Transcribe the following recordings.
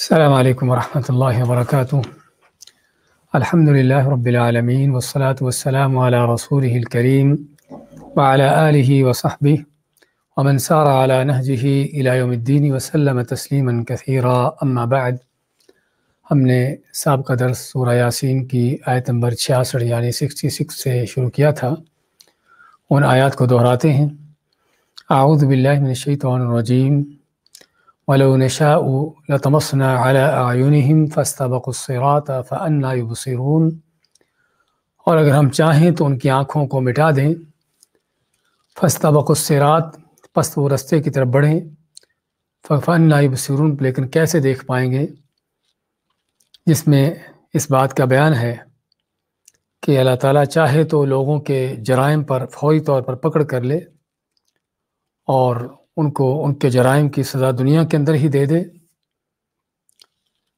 السلام علیکم ورحمۃ اللہ وبرکاتہ۔ الحمد للہ رب العالمین والصلاة والسلام علی رسولہ الکریم وعلی آلہ وصحبہ ومن سار علی نہجہ الی یوم الدین وسلم تسلیما کثیرا، اما بعد۔ ہم نے سابقہ درس سورہ یاسین کی آیت نمبر 66 یعنی 66 سے شروع کیا تھا۔ ان آیات کو دہراتے ہیں۔ اعوذ باللہ من الشیطان الرجیم وَلَوْ نَشَاءُ لَطَمَسْنَا عَلَىٰ أَعْيُنِهِمْ فَاسْتَبَقُوا الصِّرَاطَ فَأَنَّىٰ يُبْصِرُونَ، اور اگر ہم چاہیں تو ان کی آنکھوں کو مٹا دیں۔ فَاسْتَبَقُوا الصِّرَاطَ، پس وہ رستے کی طرف بڑھیں۔ فَأَنَّىٰ يُبْصِرُونَ، لیکن کیسے دیکھ پائیں گے؟ جس میں اس بات کا بیان ہے کہ اللہ تعالیٰ چاہے تو لوگوں کے جرائم پر فوری طور پر پکڑ کر لے اور ان کو ان کے جرائم کی سزا دنیا کے اندر ہی دے دے،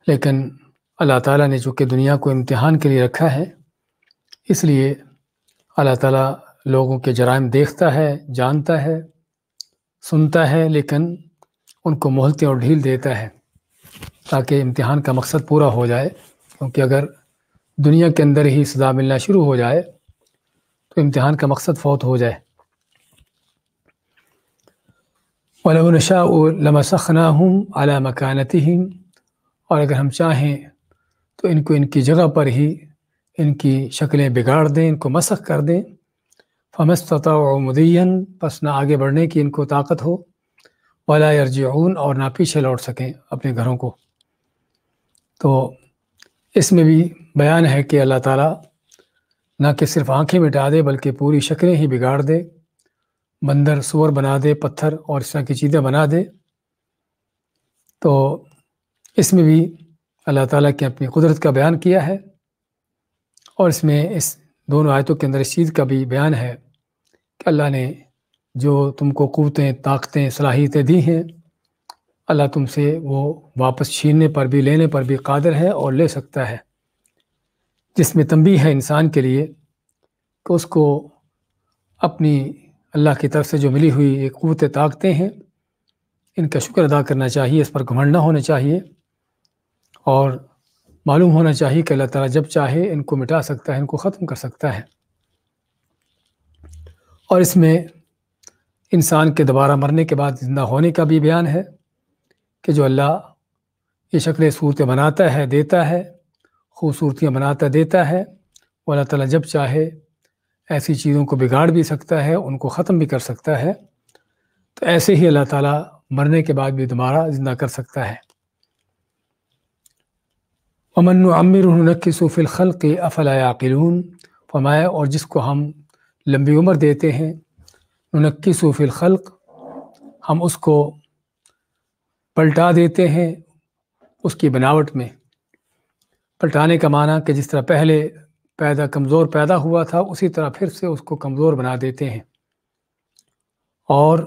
لیکن اللہ تعالیٰ نے چونکہ دنیا کو امتحان کے لیے رکھا ہے، اس لیے اللہ تعالیٰ لوگوں کے جرائم دیکھتا ہے، جانتا ہے، سنتا ہے، لیکن ان کو مہلتیں اور ڈھیل دیتا ہے تاکہ امتحان کا مقصد پورا ہو جائے، کیونکہ اگر دنیا کے اندر ہی سزا ملنا شروع ہو جائے تو امتحان کا مقصد فوت ہو جائے۔ وَلَوْ نَشَاءُ لَمَسَخْنَاهُمْ عَلَىٰ مَكَانَتِهِمْ، اور اگر ہم چاہیں تو ان کو ان کی جگہ پر ہی ان کی شکلیں بگاڑ دیں، ان کو مسخ کر دیں۔ فَمَا اسْتَطَاعُوا مُضِيًّا، پس نہ آگے بڑھنے کی ان کو طاقت ہو، وَلَا يَرْجِعُونَ، اور نہ پیچھے لوٹ سکیں اپنے گھروں کو۔ تو اس میں بھی بیان ہے کہ اللہ تعالیٰ نہ کہ صرف آنکھیں مٹا دے بلکہ پوری شکلیں ہی بگاڑ دے، بندر سور بنا دے، پتھر اور اس طرح کی چیزیں بنا دے۔ تو اس میں بھی اللہ تعالیٰ کی اپنی قدرت کا بیان کیا ہے، اور اس میں اس دونوں آیتوں کے اندر اس چیز کا بھی بیان ہے کہ اللہ نے جو تم کو قوتیں، طاقتیں، صلاحیتیں دی ہیں، اللہ تم سے وہ واپس چھیننے پر بھی، لینے پر بھی قادر ہے اور لے سکتا ہے، جس میں تنبیہ ہے انسان کے لیے کہ اس کو اپنی اللہ کی طرف سے جو ملی ہوئی ایک قوت طاقتیں ہیں، ان کا شکر ادا کرنا چاہیے، اس پر گھمنڈ نہ ہونا چاہیے، اور معلوم ہونا چاہیے کہ اللہ تعالیٰ جب چاہے ان کو مٹا سکتا ہے، ان کو ختم کر سکتا ہے۔ اور اس میں انسان کے دوبارہ مرنے کے بعد زندہ ہونے کا بھی بیان ہے کہ جو اللہ یہ شکلیں صورتیں بناتا ہے، دیتا ہے، خوبصورتیاں بناتا دیتا ہے، وہ اللہ تعالیٰ جب چاہے ایسی چیزوں کو بگاڑ بھی سکتا ہے، ان کو ختم بھی کر سکتا ہے۔ تو ایسے ہی اللہ تعالیٰ مرنے کے بعد بھی دوبارہ زندہ کر سکتا ہے۔ وَمَن نُعَمِّرْهُ نُنَكِّسْهُ فِي الْخَلْقِ أَفَلَا يَعْقِلُونَ، فرمایا اور جس کو ہم لمبی عمر دیتے ہیں، نُنَكِّسُهُ فِي الْخَلْقِ، ہم اس کو پلٹا دیتے ہیں اس کی بناوٹ میں۔ پلٹانے کا معنی کہ جس طرح پہلے کمزور پیدا ہوا تھا، اسی طرح پھر سے اس کو کمزور بنا دیتے ہیں، اور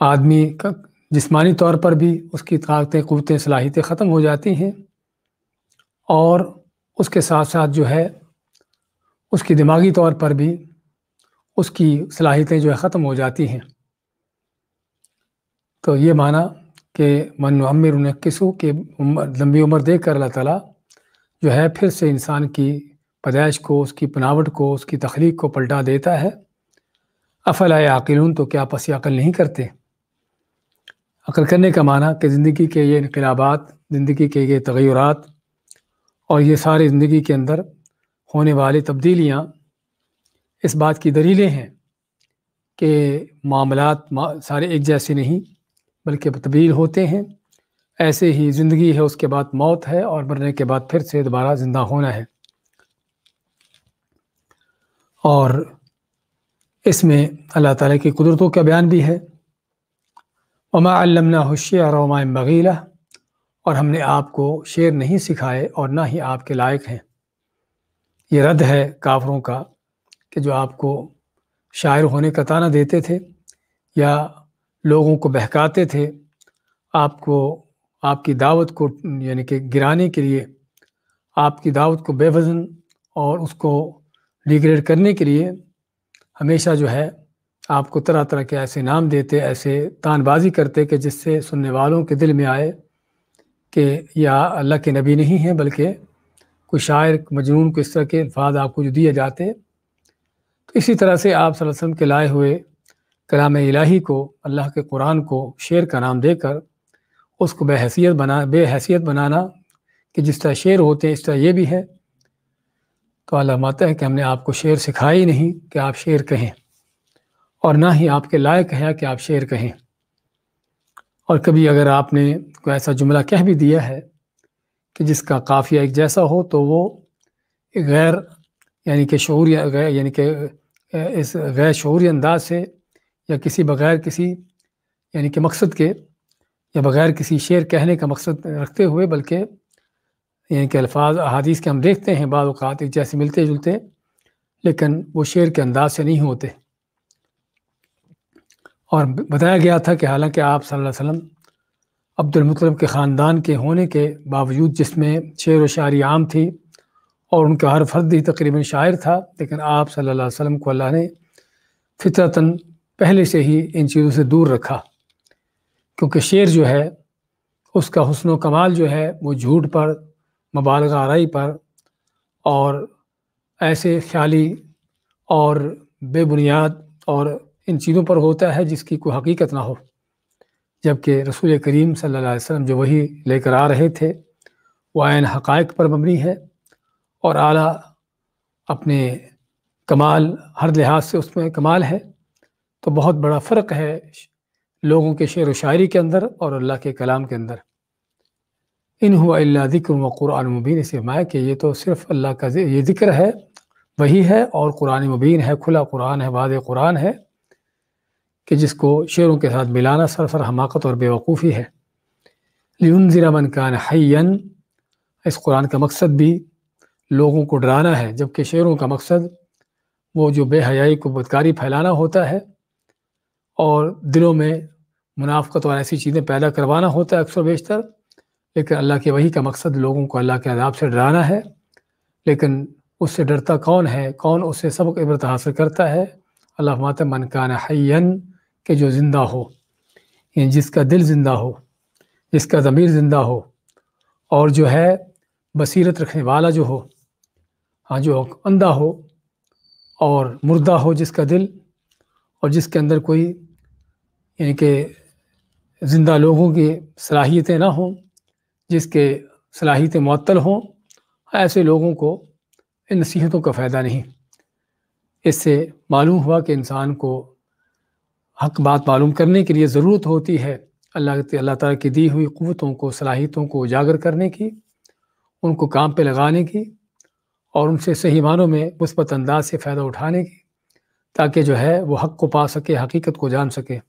آدمی کا جسمانی طور پر بھی اس کی طاقتیں، قوتیں، صلاحیتیں ختم ہو جاتی ہیں، اور اس کے ساتھ ساتھ جو ہے اس کی دماغی طور پر بھی اس کی صلاحیتیں جو ہے ختم ہو جاتی ہیں۔ تو یہ معنی کہ من نعمر ننکسہ، کہ لمبی عمر دے کر اللہ تعالیٰ جو ہے پھر سے انسان کی پیدائش کو، اس کی بناوٹ کو، اس کی تخلیق کو پلٹا دیتا ہے۔ افلا یعقلون، تو کیا پس یہ عقل نہیں کرتے؟ عقل کرنے کا معنی کہ زندگی کے یہ انقلابات، زندگی کے یہ تغیرات اور یہ ساری زندگی کے اندر ہونے والی تبدیلیاں اس بات کی دلیلیں ہیں کہ معاملات سارے ایک جیسے نہیں بلکہ تبدیل ہوتے ہیں۔ ایسے ہی زندگی ہے، اس کے بعد موت ہے، اور مرنے کے بعد پھر سے دوبارہ زندہ ہونا ہے۔ اور اس میں اللہ تعالیٰ کی قدرتوں کا بیان بھی ہے۔ وَمَا عَلَّمْنَاهُ الشِّعْرَ وَمَا يَنبَغِي لَهُ، اور ہم نے آپ کو شعر نہیں سکھائے اور نہ ہی آپ کے لائق ہیں۔ یہ رد ہے کافروں کا کہ جو آپ کو شاعر ہونے کا طعنہ دیتے تھے یا لوگوں کو بہکاتے تھے، آپ کو، آپ کی دعوت کو یعنی کہ گرانے کے لیے، آپ کی دعوت کو بے وزن اور اس کو ڈیگریڈ کرنے کے لیے ہمیشہ جو ہے آپ کو طرح طرح کے ایسے نام دیتے، ایسے تان بازی کرتے کہ جس سے سننے والوں کے دل میں آئے کہ یا اللہ کے نبی نہیں ہیں بلکہ کوئی شاعر مجنون کو اس طرح کے الفاظ آپ کو جو دیے جاتے، تو اسی طرح سے آپ صلی اللہ علیہ وسلم کے لائے ہوئے کلام الہی کو، اللہ کے قرآن کو شعر کا نام دے کر اس کو بے حیثیت بنانا کہ جس طرح شعر ہوتے ہیں اس طرح یہ بھی ہے، تو اللہ ماتا ہے کہ ہم نے آپ کو شعر سکھایا ہی نہیں کہ آپ شعر کہیں، اور نہ ہی آپ کے لائق ہے کہ آپ شعر کہیں۔ اور کبھی اگر آپ نے کوئی ایسا جملہ کہہ بھی دیا ہے کہ جس کا قافیہ ایک جیسا ہو تو وہ غیر یعنی کہ شعوری یعنی کہ اس غیر شعوری انداز سے یا کسی بغیر کسی یعنی کہ مقصد کے یا بغیر کسی شعر کہنے کا مقصد رکھتے ہوئے، بلکہ یعنی کہ الفاظ احادیث کے ہم دیکھتے ہیں بعض اوقات ایک جیسے ملتے جلتے، لیکن وہ شعر کے انداز سے نہیں ہوتے۔ اور بتایا گیا تھا کہ حالانکہ آپ صلی اللہ علیہ وسلم عبد المطلب کے خاندان کے ہونے کے باوجود، جس میں شعر و شاعری عام تھی اور ان کا ہر فرد ہی تقریباً شاعر تھا، لیکن آپ صلی اللہ علیہ وسلم کو اللہ نے فطرتاً پہلے سے ہی ان چیزوں سے دور رکھا، کیونکہ شعر جو ہے اس کا حسن و کمال جو ہے وہ جھوٹ پر، مبالغہ آرائی پر اور ایسے خیالی اور بے بنیاد اور ان چیزوں پر ہوتا ہے جس کی کوئی حقیقت نہ ہو، جبکہ رسول کریم صلی اللہ علیہ وسلم جو وہی لے کر آ رہے تھے وہ عین حقائق پر مبنی ہے اور اعلیٰ اپنے کمال ہر لحاظ سے اس میں کمال ہے۔ تو بہت بڑا فرق ہے لوگوں کے شعر و شاعری کے اندر اور اللہ کے کلام کے اندر۔ ان هو الا ذکر و قرآن مبین، سے فرمایا کہ یہ تو صرف اللہ کا یہ ذکر ہے، وہی ہے، اور قرآن مبین ہے، کھلا قرآن ہے، واضح قرآن ہے کہ جس کو شعروں کے ساتھ ملانا سراسر حماقت اور بے وقوفی ہے۔ لینذر من کان حیا، اس قرآن کا مقصد بھی لوگوں کو ڈرانا ہے، جبکہ شعروں کا مقصد وہ جو بے حیائی کو بدکاری پھیلانا ہوتا ہے اور دلوں میں منافقت اور ایسی چیزیں پیدا کروانا ہوتا ہے اکثر بیشتر، لیکن اللہ کے وحی کا مقصد لوگوں کو اللہ کے عذاب سے ڈرانا ہے۔ لیکن اس سے ڈرتا کون ہے؟ کون اس سے سبق عبرت حاصل کرتا ہے؟ اللہ فرماتا ہے من کان حیا، کہ جو زندہ ہو، یعنی جس کا دل زندہ ہو، جس کا ضمیر زندہ ہو، اور جو ہے بصیرت رکھنے والا جو ہو، ہاں جو اندھا ہو اور مردہ ہو جس کا دل، اور جس کے اندر کوئی یعنی کہ زندہ لوگوں کی صلاحیتیں نہ ہوں، جس کے صلاحیتیں معطل ہوں، ایسے لوگوں کو ان نصیحتوں کا فائدہ نہیں۔ اس سے معلوم ہوا کہ انسان کو حق بات معلوم کرنے کے لیے ضرورت ہوتی ہے اللہ تعالیٰ کی دی ہوئی قوتوں کو، صلاحیتوں کو اجاگر کرنے کی، ان کو کام پہ لگانے کی، اور ان سے صحیح معنوں میں مثبت انداز سے فائدہ اٹھانے کی، تاکہ جو ہے وہ حق کو پا سکے، حقیقت کو جان سکے۔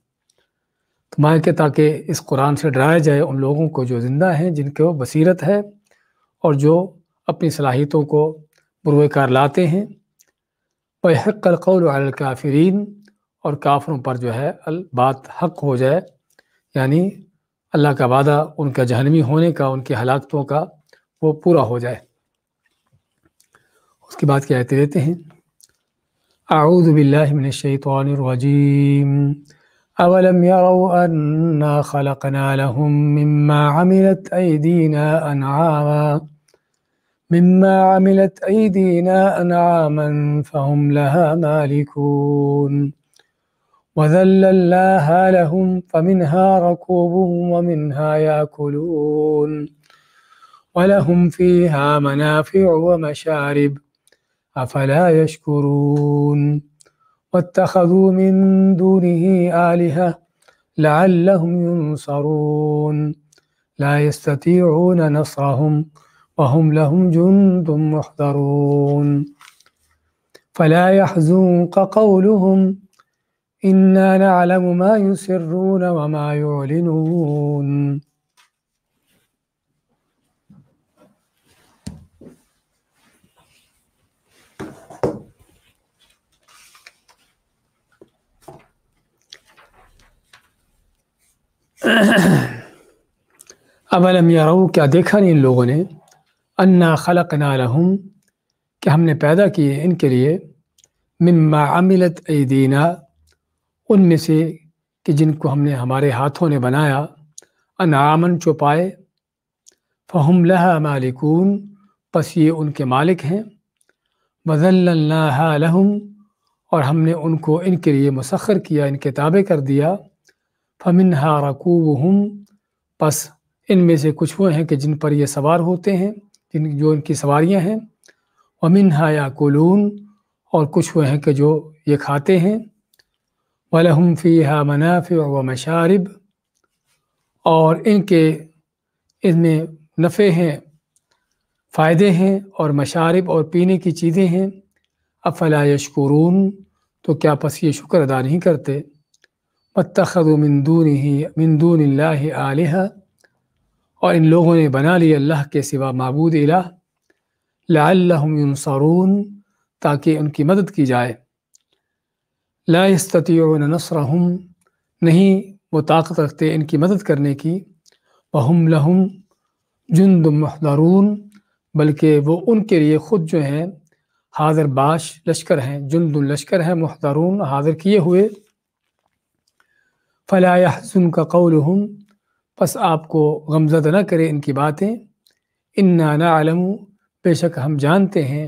تو میں کہ تاکہ اس قرآن سے ڈرایا جائے ان لوگوں کو جو زندہ ہیں، جن کو بصیرت ہے اور جو اپنی صلاحیتوں کو بروئے کار لاتے ہیں۔ وَيَحِقَّ الْقَوْلُ عَلَى الْكَافِرِينَ، اور کافروں پر جو ہے بات حق ہو جائے، یعنی اللہ کا وعدہ ان کا جہنمی ہونے کا، ان کی ہلاکتوں کا وہ پورا ہو جائے۔ اس کے بعد کی آیتیں دیتے ہیں۔ اعوذ باللہ من الشیطان الرجیم، اولم يروا انا خلقنا لهم مما عملت ايدينا انعاما فهم لها مالكون وذللناها لهم فمنها ركوبهم ومنها يأكلون ولهم فيها منافع ومشارب أفلا يشكرون واتخذوا من دونه آلهة لعلهم ينصرون لا يستطيعون نصرهم وهم لهم جند محضرون فلا يحزنك قولهم إنا نعلم ما يسرون وما يعلنون۔ اولم یروا، کیا دیکھا نہیں ان لوگوں نے، انا خلقنا لهم، کہ ہم نے پیدا کیے ان کے لیے، مما عملت ایدینا، ان میں سے کہ جن کو ہم نے ہمارے ہاتھوں نے بنایا، انعامن چوپائے، فہم لہا مالکون، پس یہ ان کے مالک ہیں، وذللناہا لہم، اور ہم نے ان کو ان کے لیے مسخر کیا، ان کے تابع کر دیا، فمنہا رکوبہم، پس ان میں سے کچھ وہ ہیں کہ جن پر یہ سوار ہوتے ہیں، جو ان کی سواریاں ہیں، ومنہا یاکلون، اور کچھ وہ ہیں کہ جو یہ کھاتے ہیں، وَلَهُمْ فِيهَا مَنَافِعُ وَمَشَارِبُ، اور ان میں نفع ہیں، فائدے ہیں، اور مشارب اور پینے کی چیزیں ہیں، افلا یشکرون، تو کیا پس یہ شکر ادا نہیں کرتے، واتخذوا من دون اللہ آلہہ، اور ان لوگوں نے بنا لی اللہ کے سوا معبود الہ، لعلہم ینصرون، تاکہ ان کی مدد کی جائے، لا یستطیعون نصرہم، نہیں وہ طاقت رکھتے ان کی مدد کرنے کی، وہم لہم جند محضرون، بلکہ وہ ان کے لیے خود جو ہیں حاضر باش لشکر ہیں، جند لشکر ہیں، محضرون حاضر کیے ہوئے، فلا يحزنک قولہم، پس آپ کو غمزدہ نہ کرے ان کی باتیں، انا نعلم، بے شک ہم جانتے ہیں،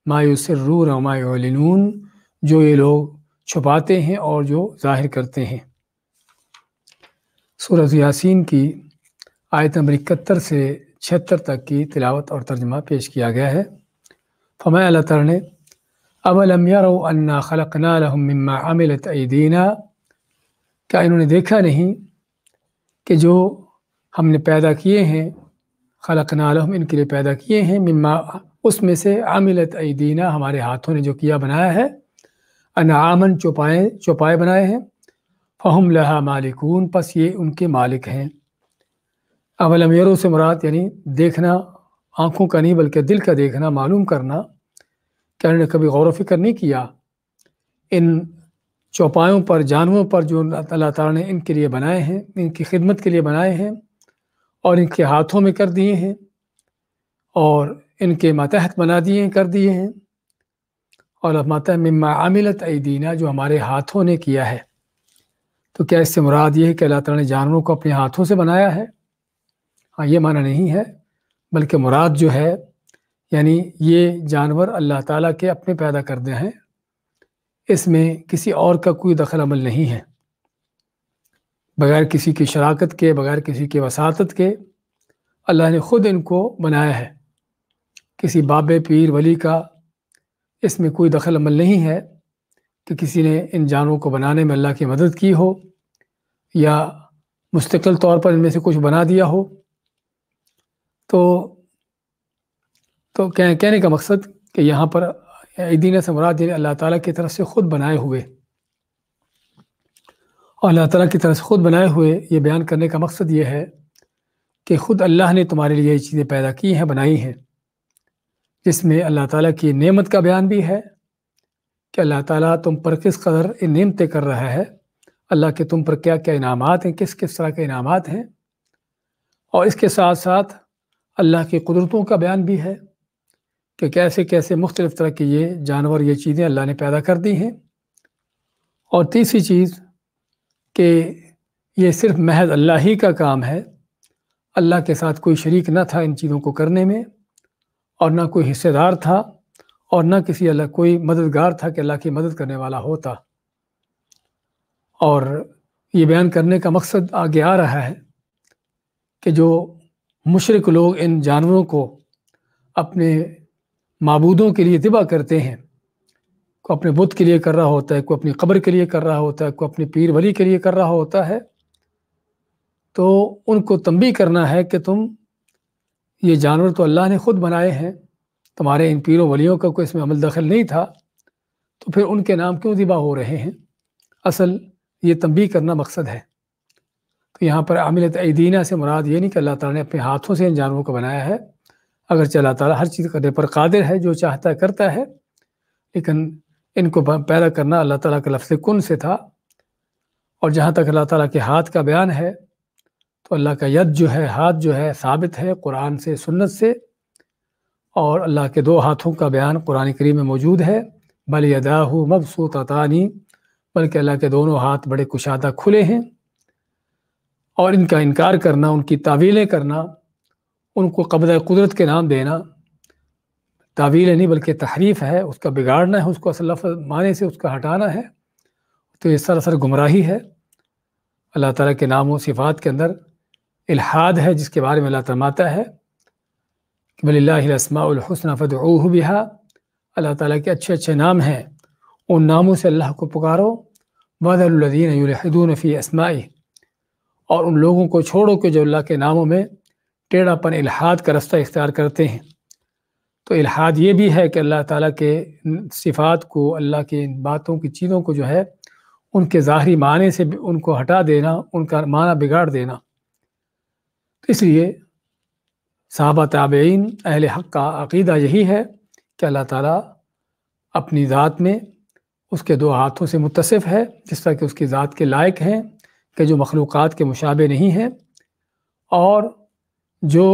ما یسرون وما یعلنون، جو یہ لوگ چھپاتے ہیں اور جو ظاہر کرتے ہیں۔ سورہ یاسین کی آیت نمبر 71 سے 76 تک کی تلاوت اور ترجمہ پیش کیا گیا ہے۔ فرمایا اللہ تعالیٰ نے، اولم یروا انا خلقنا لهم مما عملت ایدینا، کیا انہوں نے دیکھا نہیں کہ جو ہم نے پیدا کیے ہیں، خلقنا لهم ان کے لیے پیدا کیے ہیں، مما اس میں سے، عملت ایدینا ہمارے ہاتھوں نے جو کیا بنایا ہے، انعامن چوپائے بنائے ہیں، فہم لہا مالکون، پس یہ ان کے مالک ہیں۔ اولم یرو سے مراد یعنی دیکھنا آنکھوں کا نہیں بلکہ دل کا دیکھنا، معلوم کرنا، کہ انہوں نے کبھی غور و فکر نہیں کیا ان چوپایوں پر، جانوروں پر جو اللہ تعالیٰ نے ان کے لیے بنائے ہیں، ان کی خدمت کے لیے بنائے ہیں اور ان کے ہاتھوں میں کر دیے ہیں اور ان کے ماتحت بنا دیے کر دیے ہیں، اور ماتا مما عملت ایدینا جو ہمارے ہاتھوں نے کیا ہے۔ تو کیا اس سے مراد یہ ہے کہ اللہ تعالیٰ نے جانوروں کو اپنے ہاتھوں سے بنایا ہے؟ ہاں، یہ معنی نہیں ہے، بلکہ مراد جو ہے یعنی یہ جانور اللہ تعالیٰ کے اپنے پیدا کردے ہیں، اس میں کسی اور کا کوئی دخل عمل نہیں ہے، بغیر کسی کی شراکت کے، بغیر کسی کے وساطت کے اللہ نے خود ان کو بنایا ہے۔ کسی بابے، پیر، ولی کا اس میں کوئی دخل عمل نہیں ہے کہ کسی نے ان جانوروں کو بنانے میں اللہ کی مدد کی ہو یا مستقل طور پر ان میں سے کچھ بنا دیا ہو۔ تو کہنے کا مقصد کہ یہاں پر ایدینا سے مراد یعنی اللہ تعالیٰ کی طرف سے خود بنائے ہوئے، اور اللہ تعالیٰ کی طرف سے خود بنائے ہوئے یہ بیان کرنے کا مقصد یہ ہے کہ خود اللہ نے تمہارے لیے یہ چیزیں پیدا کی ہیں، بنائی ہیں، جس میں اللہ تعالیٰ کی نعمت کا بیان بھی ہے کہ اللہ تعالیٰ تم پر کس قدر ان نعمتیں کر رہا ہے، اللہ کے تم پر کیا کیا انعامات ہیں، کس کس طرح کے انعامات ہیں، اور اس کے ساتھ ساتھ اللہ کی قدرتوں کا بیان بھی ہے کہ کیسے کیسے مختلف طرح کی یہ جانور، یہ چیزیں اللہ نے پیدا کر دی ہیں۔ اور تیسری چیز کہ یہ صرف محض اللہ ہی کا کام ہے، اللہ کے ساتھ کوئی شریک نہ تھا ان چیزوں کو کرنے میں، اور نہ کوئی حصہ دار تھا، اور نہ کسی اللہ کوئی مددگار تھا کہ اللہ کی مدد کرنے والا ہوتا۔ اور یہ بیان کرنے کا مقصد آگے آ رہا ہے کہ جو مشرک لوگ ان جانوروں کو اپنے معبودوں کے لیے ذبح کرتے ہیں، کوئی اپنے بت کے لیے کر رہا ہوتا ہے، کوئی اپنی قبر کے لیے کر رہا ہوتا ہے، کوئی اپنے پیر ولی کے لیے کر رہا ہوتا ہے، تو ان کو تنبیہ کرنا ہے کہ تم یہ جانور تو اللہ نے خود بنائے ہیں، تمہارے ان پیروں ولیوں کا کوئی اس میں عمل دخل نہیں تھا، تو پھر ان کے نام کیوں ذبح ہو رہے ہیں؟ اصل یہ تنبیہ کرنا مقصد ہے۔ تو یہاں پر عملت ایدینا سے مراد یہ نہیں کہ اللہ تعالیٰ نے اپنے ہاتھوں سے ان جانوروں کو بنایا ہے، اگرچہ اللہ تعالیٰ ہر چیز کرنے پر قادر ہے، جو چاہتا ہے کرتا ہے، لیکن ان کو پیدا کرنا اللہ تعالیٰ کا لفظ کن سے تھا۔ اور جہاں تک اللہ تعالیٰ کے ہاتھ کا بیان ہے تو اللہ کا ید جو ہے، ہاتھ جو ہے، ثابت ہے قرآن سے، سنت سے، اور اللہ کے دو ہاتھوں کا بیان قرآن کریم میں موجود ہے، بل یداہ مبسوطتان، بلکہ اللہ کے دونوں ہاتھ بڑے کشادہ کھلے ہیں، اور ان کا انکار کرنا، ان کی تعویلیں کرنا، ان کو قبضہ قدرت کے نام دینا تعویل نہیں بلکہ تحریف ہے، اس کا بگاڑنا ہے، اس کو اصل لفظ معنی سے اس کا ہٹانا ہے، تو یہ سراسر گمراہی ہے۔ اللہ تعالیٰ کے نام و صفات کے اندر الحاد ہے، جس کے بارے میں اللہ فرماتا ہے کہ وَلِلَّهِ الْأَسْمَاءُ الْحُسْنَى فَادْعُوهُ بِهَا، اللہ تعالیٰ کے اچھے اچھے نام ہیں، ان ناموں سے اللہ کو پکارو۔ وَذَرُوا الَّذِينَ يُلْحِدُونَ فِي أَسْمَائِهِ، اور ان لوگوں کو چھوڑو کہ جو اللہ کے ناموں میں ٹیڑھا پن الحاد کا رستہ اختیار کرتے ہیں۔ تو الحاد یہ بھی ہے کہ اللہ تعالیٰ کے صفات کو، اللہ کی باتوں کی چیزوں کو جو ہے ان کے ظاہری معنی سے ان کو ہٹا دینا، ان کا معنی بگاڑ دینا۔ تو اس لیے صحابہ تابعین اہل حق کا عقیدہ یہی ہے کہ اللہ تعالیٰ اپنی ذات میں اس کے دو ہاتھوں سے متصف ہے، جس طرح کہ اس کی ذات کے لائق ہیں کہ جو مخلوقات کے مشابہ نہیں ہیں، اور جو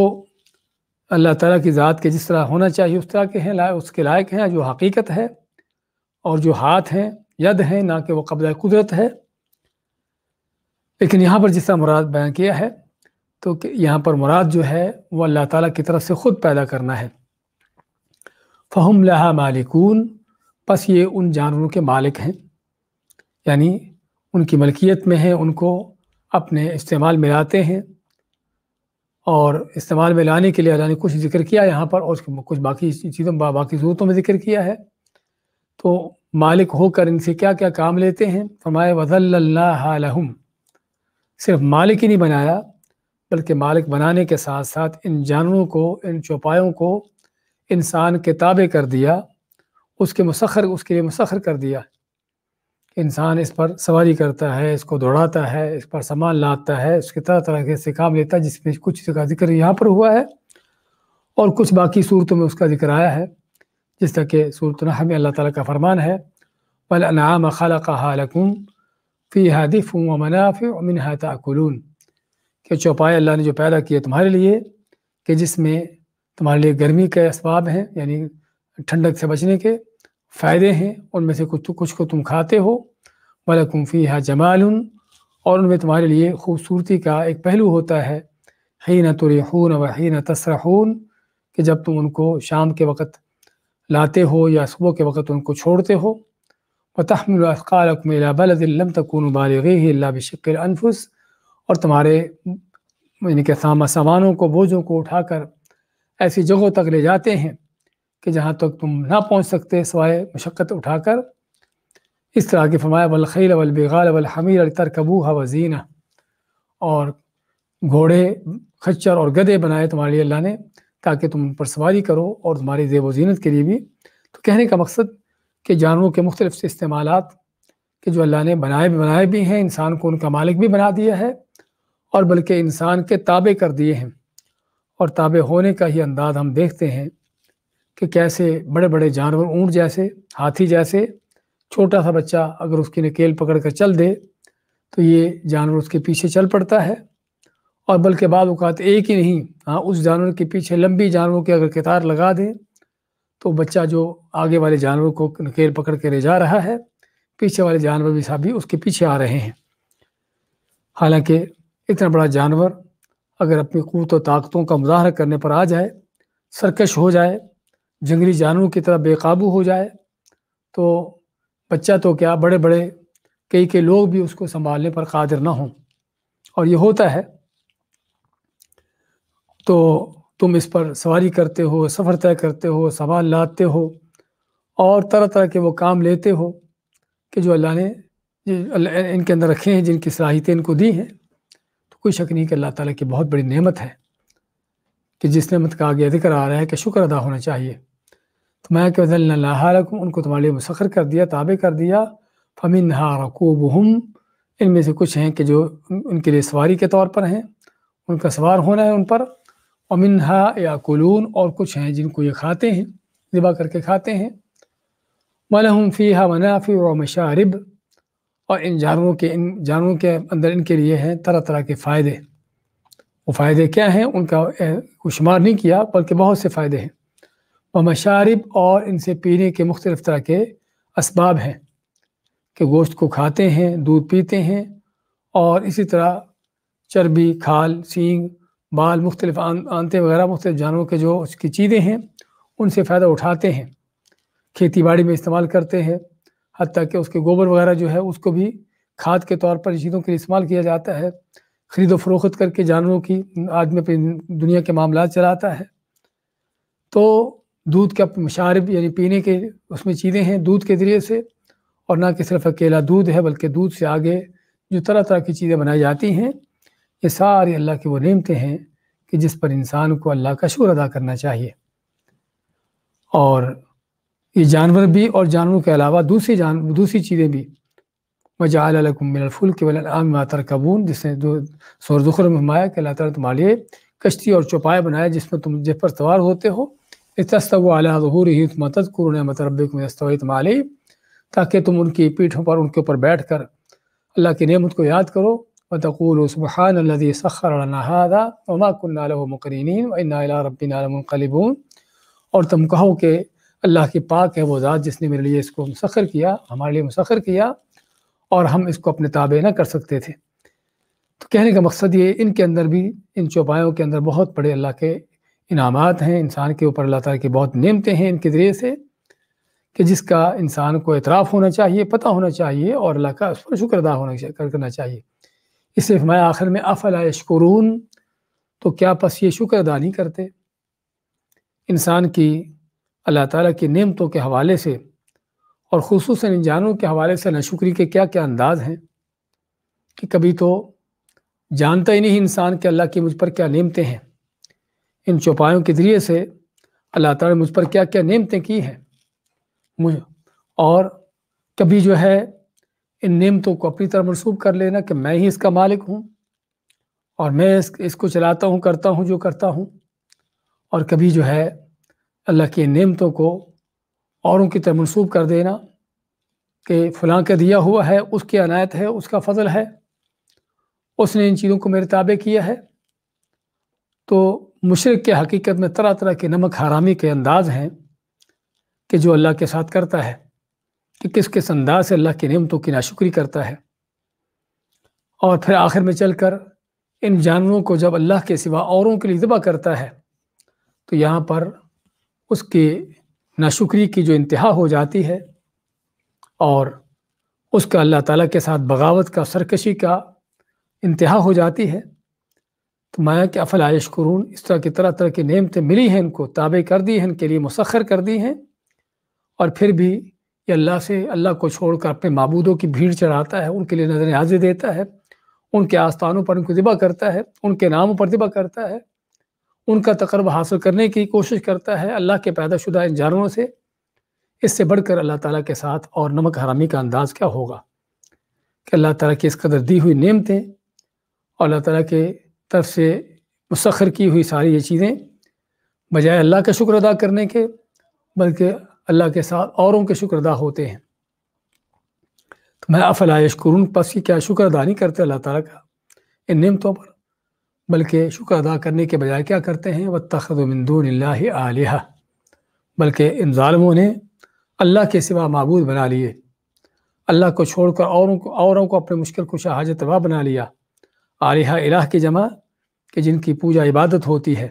اللہ تعالیٰ کی ذات کے جس طرح ہونا چاہیے اس طرح کے ہیں، اس کے لائق ہیں، جو حقیقت ہے، اور جو ہاتھ ہیں ید ہیں، نہ کہ وہ قبضہ قدرت ہے۔ لیکن یہاں پر جس طرح مراد بیان کیا ہے تو یہاں پر مراد جو ہے وہ اللہ تعالیٰ کی طرف سے خود پیدا کرنا ہے۔ فہم لہا مالکون، پس یہ ان جانوروں کے مالک ہیں، یعنی ان کی ملکیت میں ہیں، ان کو اپنے استعمال میں لاتے ہیں، اور استعمال میں لانے کے لیے اللہ نے کچھ ذکر کیا یہاں پر، اور کچھ باقی چیزوں باقی صورتوں میں ذکر کیا ہے۔ تو مالک ہو کر ان سے کیا کیا کام لیتے ہیں؟ فرمائے وَذَلَّلْنَاهَا لَهُمْ، صرف مالک ہی نہیں بنایا بلکہ مالک بنانے کے ساتھ ساتھ ان جانوروں کو، ان چوپایوں کو انسان کے تابع کر دیا، اس کے لیے مسخر کر دیا۔ انسان اس پر سواری کرتا ہے، اس کو دوڑاتا ہے، اس پر سامان لاتا ہے، اس کے طرح طرح کے سے کام لیتا ہے، جس میں کچھ کا ذکر یہاں پر ہوا ہے اور کچھ باقی صورتوں میں اس کا ذکر آیا ہے، جس طرح کہ سورۃ النحل میں اللہ تعالیٰ کا فرمان ہے وَالْأَنْعَامَ خَلَقَهَا لَكُمْ فِيهَا دِفْءٌ وَمَنَافِعُ وَمِنْهَا تَأْكُلُونَ، کہ چوپائے اللہ نے جو پیدا کیے تمہارے لیے کہ جس میں تمہارے لیے گرمی کے اسباب ہیں، یعنی ٹھنڈک سے بچنے کے فائدے ہیں، ان میں سے کچھ کو تم کھاتے ہو، وَلَكُمْ فِيهَا جَمَالٌ، اور ان میں تمہارے لیے خوبصورتی کا ایک پہلو ہوتا ہے، حِينَ تُرِيحُونَ وَحِينَ تَسْرَحُونَ، کہ جب تم ان کو شام کے وقت لاتے ہو یا صبح کے وقت ان کو چھوڑتے ہو۔ وَتَحْمِلُ أَثْقَالَكُمْ إِلَىٰ بَلَدٍ لَمْ تَكُونُوا بَالِغِيهِ إِلَّا بِشِقِّ الْأَنفُسِ، اور تمہارے یعنی کہ سامانوں کو، بوجھوں کو اٹھا کر ایسی جگہوں تک لے جاتے ہیں کہ جہاں تک تم نہ پہنچ سکتے سوائے مشقت اٹھا کر۔ اس طرح کی فرمایا وَالْخَيْلَ وَالْبِغَالَ وَالْحَمِيرَ لِتَرْكَبُوهَا وَزِينَةً، اور گھوڑے، خچر اور گدھے بنائے تمہارے لیے اللہ نے تاکہ تم ان پر سواری کرو اور تمہاری زیب و زینت کے لیے بھی۔ تو کہنے کا مقصد کہ جانوروں کے مختلف سے استعمالات کہ جو اللہ نے بنائے بھی ہیں، انسان کو ان کا مالک بھی بنا دیا ہے، اور بلکہ انسان کے تابع کر دیے ہیں۔ اور تابع ہونے کا ہی انداز ہم دیکھتے ہیں کہ کیسے بڑے بڑے جانور، اونٹ جیسے، ہاتھی جیسے، چھوٹا سا بچہ اگر اس کی نکیل پکڑ کر چل دے تو یہ جانور اس کے پیچھے چل پڑتا ہے، اور بلکہ بعض اوقات ایک ہی نہیں، اس جانور کے پیچھے لمبی جانوروں کی اگر قطار لگا دیں تو بچہ جو آگے والے جانور کو نکیل پکڑ کے لے جا رہا ہے، پیچھے والے جانور بھی اس کے پیچھے آ رہے ہیں۔ حالانکہ اتنا بڑا جانور اگر اپنی قوت و طاقتوں کا مظاہرہ کرنے پر آ جائے، سرکش ہو جائے، جنگلی جانوروں کی طرح بے قابو ہو جائے، تو بچہ تو کیا، بڑے بڑے کئی لوگ بھی اس کو سنبھالنے پر قادر نہ ہوں، اور یہ ہوتا ہے۔ تو تم اس پر سواری کرتے ہو، سفر طے کرتے ہو، سامان لاتے ہو، اور طرح طرح کے وہ کام لیتے ہو کہ جو اللہ نے ان کے اندر رکھے ہیں، جن کی صلاحیتیں ان کو دی ہیں۔ تو کوئی شک نہیں کہ اللہ تعالیٰ کی بہت بڑی نعمت ہے کہ جس نعمت کا آگے ذکر آ رہا ہے کہ شکر ادا ہونا چاہیے۔ تو میں کہ وَذَلَّلْنَاهَا لَكُمْ، ان کو تمہارے لیے مسخر کر دیا، تابع کر دیا۔ فَمِنْهَا رَكُوبُهُمْ، ان میں سے کچھ ہیں کہ جو ان کے لیے سواری کے طور پر ہیں، ان کا سوار ہونا ہے ان پر۔ وَمِنْهَا يَأْكُلُونَ، اور کچھ ہیں جن کو یہ کھاتے ہیں، ذبح کر کے کھاتے ہیں۔ وَلَهُمْ فِيهَا مَنَافِعُ وَمَشَارِبُ، اور ان جانوروں کے اندر ان کے لیے ہیں طرح طرح کے فائدے۔ وہ فائدے کیا ہیں ان کا شمار نہیں کیا، بلکہ بہت سے فائدے ہیں۔ وَمَشَارِبُ، اور ان سے پینے کے مختلف طرح کے اسباب ہیں کہ گوشت کو کھاتے ہیں، دودھ پیتے ہیں، اور اسی طرح چربی، کھال، سینگ، بال مختلف آنتے وغیرہ مختلف جانوروں کے جو اس کی چیزیں ہیں ان سے فائدہ اٹھاتے ہیں، کھیتی باڑی میں استعمال کرتے ہیں، حتیٰ کہ اس کے گوبر وغیرہ جو ہے اس کو بھی کھاد کے طور پر چیزوں کے لیے استعمال کیا جاتا ہے، خرید و فروخت کر کے جانوروں کی آدمی اپنی دنیا کے معاملات چلاتا ہے۔ تو دودھ کا مشارب یعنی پینے کے اس میں چیزیں ہیں دودھ کے ذریعے سے، اور نہ کہ صرف اکیلا دودھ ہے بلکہ دودھ سے آگے جو طرح طرح کی چیزیں بنائی جاتی ہیں، یہ ساری اللہ کی وہ نعمتیں ہیں کہ جس پر انسان کو اللہ کا شکر ادا کرنا چاہیے۔ اور یہ جانور بھی اور جانوروں کے علاوہ دوسری چیزیں بھی، وَجَعَلَ لَكُم مِّنَ الْفُلْكِ وَالْأَنْعَامِ مَا تَرْكَبُونَ، جس نے سورۃ زخرف میں فرمایا کہ اللہ تعالیٰ تمہارے لیے کشتی اور چوپائے بنائے جس پر سوار ہوتے ہو، لِتَسْتَوُوا عَلَىٰ ظُهُورِهِ ثُمَّ تَذْكُرُوا نِعْمَةَ رَبِّكُمْ إِذَا اسْتَوَيْتُمْ عَلَيْهِ، تاکہ تم ان کی پیٹھوں پر ان کے اوپر بیٹھ کر اللہ کی نعمت کو یاد کرو، وَتَقُولُوا سُبْحَانَ الَّذِي سَخَّرَ لَنَا هَٰذَا وَمَا كُنَّا لَهُ مُقْرِنِينَ وَإِنَّا إِلَىٰ رَبِّنَا لَمُنقَلِبُونَ، اور تم کہو کہ اللہ کی پاک ہے وہ ذات جس نے میرے لیے اس کو مسخر کیا، ہمارے لیے مسخر کیا، اور ہم اس کو اپنے تابع نہ کر سکتے تھے۔ تو کہنے کا مقصد یہ ان کے اندر بھی، ان چوپایوں کے اندر بہت بڑے اللہ کے انعامات ہیں، انسان کے اوپر اللہ تعالیٰ کی بہت نعمتیں ہیں ان کے ذریعے سے، کہ جس کا انسان کو اعتراف ہونا چاہیے، پتہ ہونا چاہیے، اور اللہ کا اس پر شکر ادا کرنا چاہیے۔ اس لیے فرمایا آخر میں افلا یشکرون، تو کیا پس یہ شکر ادا نہیں کرتے؟ انسان کی اللہ تعالیٰ کی نعمتوں کے حوالے سے اور خصوصاً ان جانوروں کے حوالے سے ناشکری کے کیا کیا انداز ہیں، کہ کبھی تو جانتا ہی نہیں انسان کہ اللہ کی مجھ پر کیا نعمتیں ہیں، ان چوپایوں کے ذریعے سے اللہ تعالیٰ نے مجھ پر کیا کیا نعمتیں کی ہیں، اور کبھی جو ہے ان نعمتوں کو اپنی طرف منسوب کر لینا کہ میں ہی اس کا مالک ہوں اور میں اس کو چلاتا ہوں، کرتا ہوں جو کرتا ہوں، اور کبھی جو ہے اللہ کی نعمتوں کو اوروں کی طرف منسوب کر دینا کہ فلاں کا دیا ہوا ہے، اس کی عنایت ہے، اس کا فضل ہے، اس نے ان چیزوں کو میرے تابع کیا ہے۔ تو مشرک کے حقیقت میں طرح طرح کے نمک حرامی کے انداز ہیں کہ جو اللہ کے ساتھ کرتا ہے، کہ کس کس انداز سے اللہ کی نعمتوں کی ناشکری کرتا ہے، اور پھر آخر میں چل کر ان جانوروں کو جب اللہ کے سوا اوروں کے لیے ذبح کرتا ہے تو یہاں پر اس کی ناشکری کی جو انتہا ہو جاتی ہے، اور اس کا اللہ تعالیٰ کے ساتھ بغاوت کا، سرکشی کا انتہا ہو جاتی ہے۔ تو مایا کہ افلا یشکرون، اس طرح کی طرح طرح کی نعمتیں ملی ہیں، ان کو تابع کر دی ہیں، ان کے لیے مسخر کر دی ہیں، اور پھر بھی یہ اللہ کو چھوڑ کر اپنے معبودوں کی بھیڑ چڑھاتا ہے، ان کے لیے نظر نیازی دیتا ہے، ان کے آستانوں پر ان کو ذبح کرتا ہے، ان کے ناموں پر ذبح کرتا ہے، ان کا تقرب حاصل کرنے کی کوشش کرتا ہے اللہ کے پیدا شدہ ان جانوروں سے۔ اس سے بڑھ کر اللہ تعالیٰ کے ساتھ اور نمک حرامی کا انداز کیا ہوگا کہ اللہ تعالیٰ کی اس قدر دی ہوئی نعمتیں اور اللہ تعالیٰ کے طرف سے مسخر کی ہوئی ساری یہ چیزیں بجائے اللہ کا شکر ادا کرنے کے بلکہ اللہ کے ساتھ اوروں کے شکر ادا ہوتے ہیں۔ تو میں افلا یشکرون، پس کی کیا شکر ادا نہیں کرتے اللہ تعالیٰ کا ان نعمتوں پر، بلکہ شکر ادا کرنے کے بجائے کیا کرتے ہیں، واتخذوا من دون اللہ آلہہ، بلکہ ان ظالموں نے اللہ کے سوا معبود بنا لیے، اللہ کو چھوڑ کر اوروں کو اپنے مشکل کشا حاجت روا بنا لیا۔ آلہہ الہ کی جمع کہ جن کی پوجا عبادت ہوتی ہے،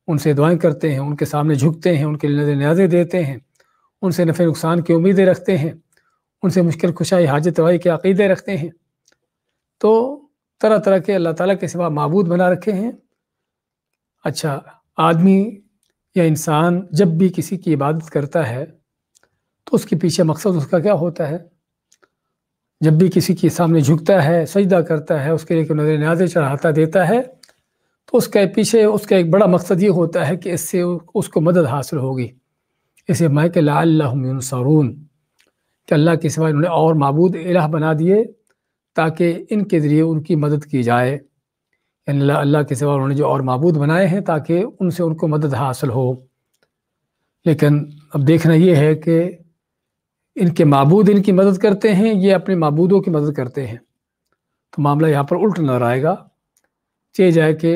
ان سے دعائیں کرتے ہیں، ان کے سامنے جھکتے ہیں، ان کے لیے نظر نیازیں دیتے ہیں، ان سے نفع نقصان کی امیدیں رکھتے ہیں، ان سے مشکل کشائی حاجت روائی کے عقیدے رکھتے ہیں۔ تو طرح طرح کے اللہ تعالیٰ کے سوا معبود بنا رکھے ہیں۔ اچھا، آدمی یا انسان جب بھی کسی کی عبادت کرتا ہے تو اس کے پیچھے مقصد اس کا کیا ہوتا ہے؟ جب بھی کسی کے سامنے جھکتا ہے، سجدہ کرتا ہے، اس کے لیے نظر نیازیں چڑھاتا دیتا ہے، تو اس کے پیچھے اس کا ایک بڑا مقصد یہ ہوتا ہے کہ اس سے اس کو مدد حاصل ہوگی۔ اسے میں کہ لعلہم ینصرون، کہ اللہ کے سوا انہوں نے اور معبود الہ بنا دیے تاکہ ان کے ذریعے ان کی مدد کی جائے، یعنی اللہ کے سوا انہوں نے جو اور معبود بنائے ہیں تاکہ ان سے ان کو مدد حاصل ہو۔ لیکن اب دیکھنا یہ ہے کہ ان کے معبود ان کی مدد کرتے ہیں، یہ اپنے معبودوں کی مدد کرتے ہیں، تو معاملہ یہاں پر الٹ نظر آئے گا۔ چاہے جائے کہ